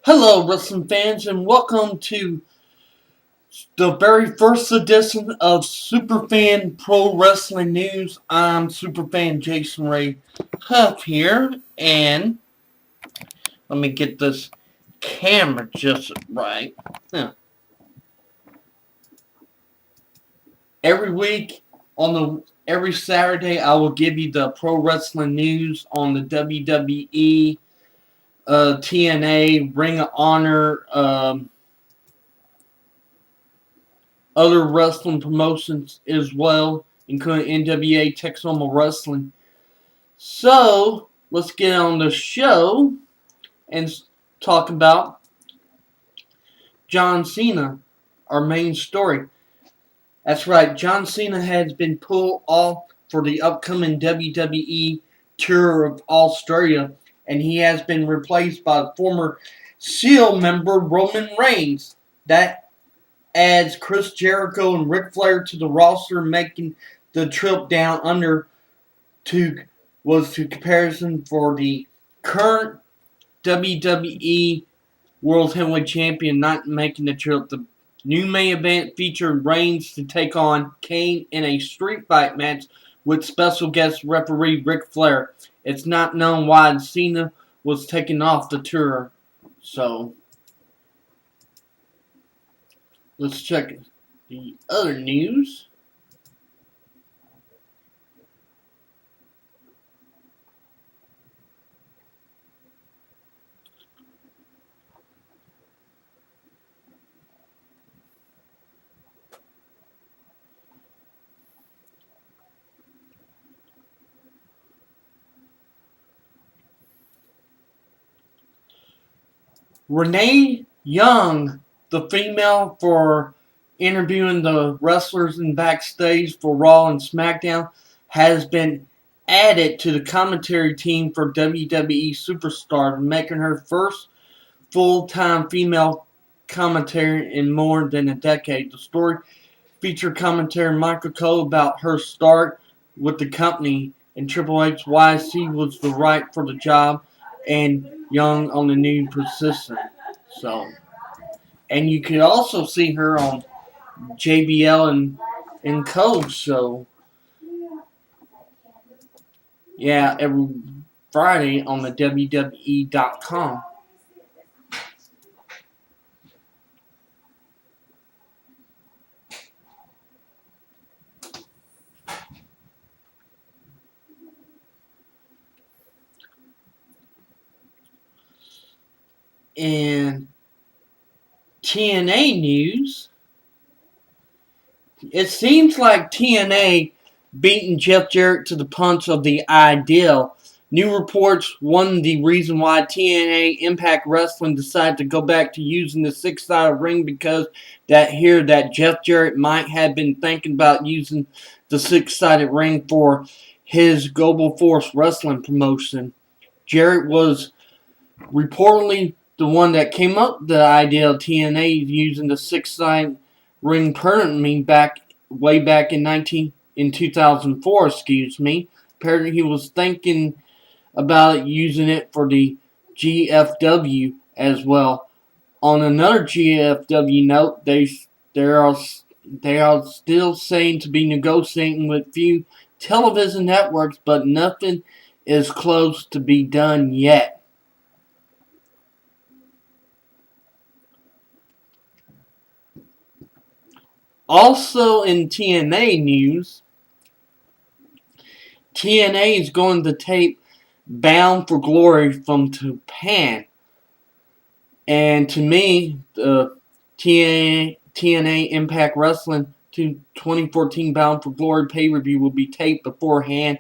Hello, wrestling fans, and welcome to the very first edition of Superfan Pro Wrestling News. I'm Superfan Jason Ray Huff here, and let me get this camera just right. Yeah. Every week every Saturday, I will give you the pro wrestling news on the WWE, TNA, Ring of Honor. Other wrestling promotions as well, including NWA, Texoma Wrestling. So, let's get on the show and talk about John Cena, our main story. That's right, John Cena has been pulled off for the upcoming WWE Tour of Australia, and he has been replaced by former Shield member Roman Reigns. That adds Chris Jericho and Ric Flair to the roster, making the trip down under to comparison for the current WWE World Heavyweight Champion not making the trip. The new main event featured Reigns to take on Kane in a street fight match with special guest referee Ric Flair. It's not known why Cena was taken off the tour. So, let's check the other news. Renee Young, the female for interviewing the wrestlers in backstage for Raw and SmackDown, has been added to the commentary team for WWE Superstar, making her first full-time female commentator in more than a decade. The story featured commentary Michael Cole about her start with the company and Triple H why she was the right for the job and Young on the new position. So, and you could also see her on JBL and Code. So, yeah, every Friday on the WWE.com. And TNA news, it seems like TNA beating Jeff Jarrett to the punch of the ideal. New reports one the reason why TNA Impact Wrestling decided to go back to using the six-sided ring because that Jeff Jarrett might have been thinking about using the six-sided ring for his Global Force Wrestling promotion. Jarrett was reportedly the one that came up with the idea of TNA using the six-sided ring permanently way back in 2004. Apparently, he was thinking about using it for the GFW as well. On another GFW note, they are still saying to be negotiating with few television networks, but nothing is close to be done yet. Also in TNA news, TNA is going to tape Bound for Glory from Japan. And to me, the TNA Impact Wrestling 2014 Bound for Glory pay-per-view will be taped beforehand.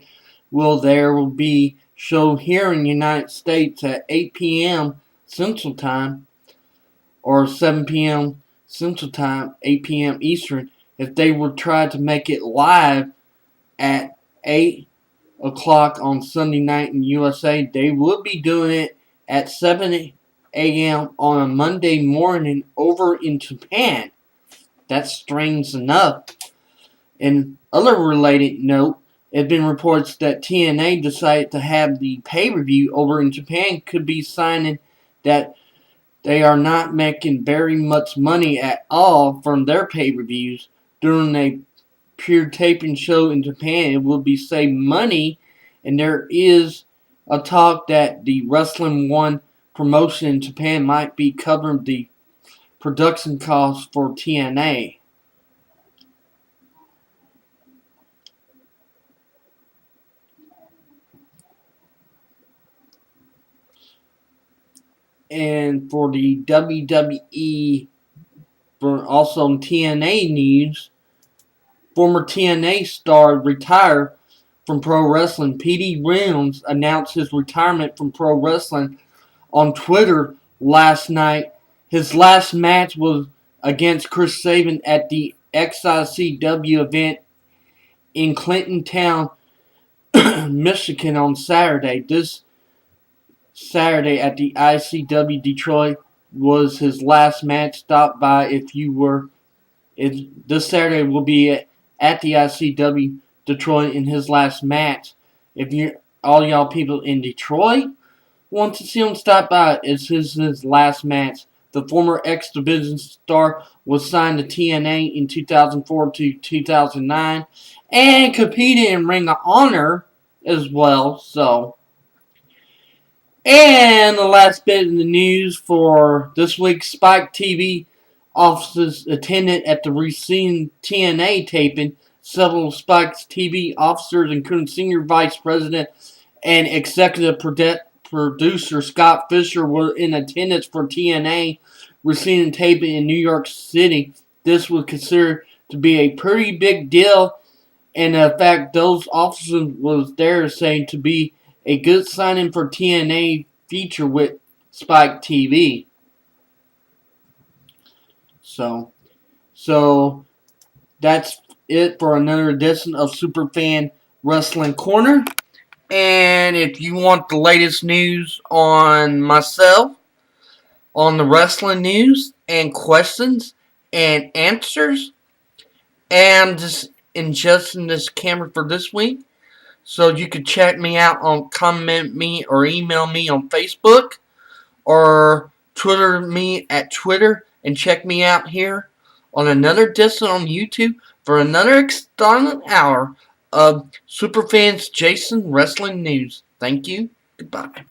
There will be show here in the United States at 8 p.m. Central Time or 7 p.m. Central Time, 8 p.m. Eastern. If they would try to make it live at 8 o'clock on Sunday night in USA, they would be doing it at 7 a.m. on a Monday morning over in Japan. That's strange enough. In other related note, it has been reports that TNA decided to have the pay-per-view over in Japan could be signing that They are not making very much money at all from their pay-per-views. During a pure taping show in Japan, it will be save money, and there is a talk that the Wrestling One promotion in Japan might be covering the production costs for TNA. And for the WWE, for also TNA news, former TNA star retired from pro wrestling. Petey Williams announced his retirement from pro wrestling on Twitter last night. His last match was against Chris Sabin at the XICW event in Clinton Town, Michigan on Saturday. This Saturday at the ICW Detroit was his last match. Stop by if you were. This Saturday will be at the ICW Detroit in his last match. If you all y'all people in Detroit want to see him, stop by. It's his last match. The former X Division star was signed to TNA in 2004 to 2009 and competed in Ring of Honor as well. So, and the last bit of the news for this week, Spike TV officers attended at the recent TNA taping. Several Spike's TV officers, including Senior Vice President and Executive Producer Scott Fisher, were in attendance for TNA recent taping in New York City. This was considered to be a pretty big deal, and in fact, those officers was there saying to be a good signing for TNA feature with Spike TV. So that's it for another edition of Superfan Wrestling Corner. And if you want the latest news on myself, on the wrestling news, and questions and answers, and just adjusting this camera for this week, so you can check me out on, comment me or email me on Facebook, or Twitter me at Twitter, and check me out here on another edition on YouTube for another extended hour of Superfanjason Wrestling News. Thank you. Goodbye.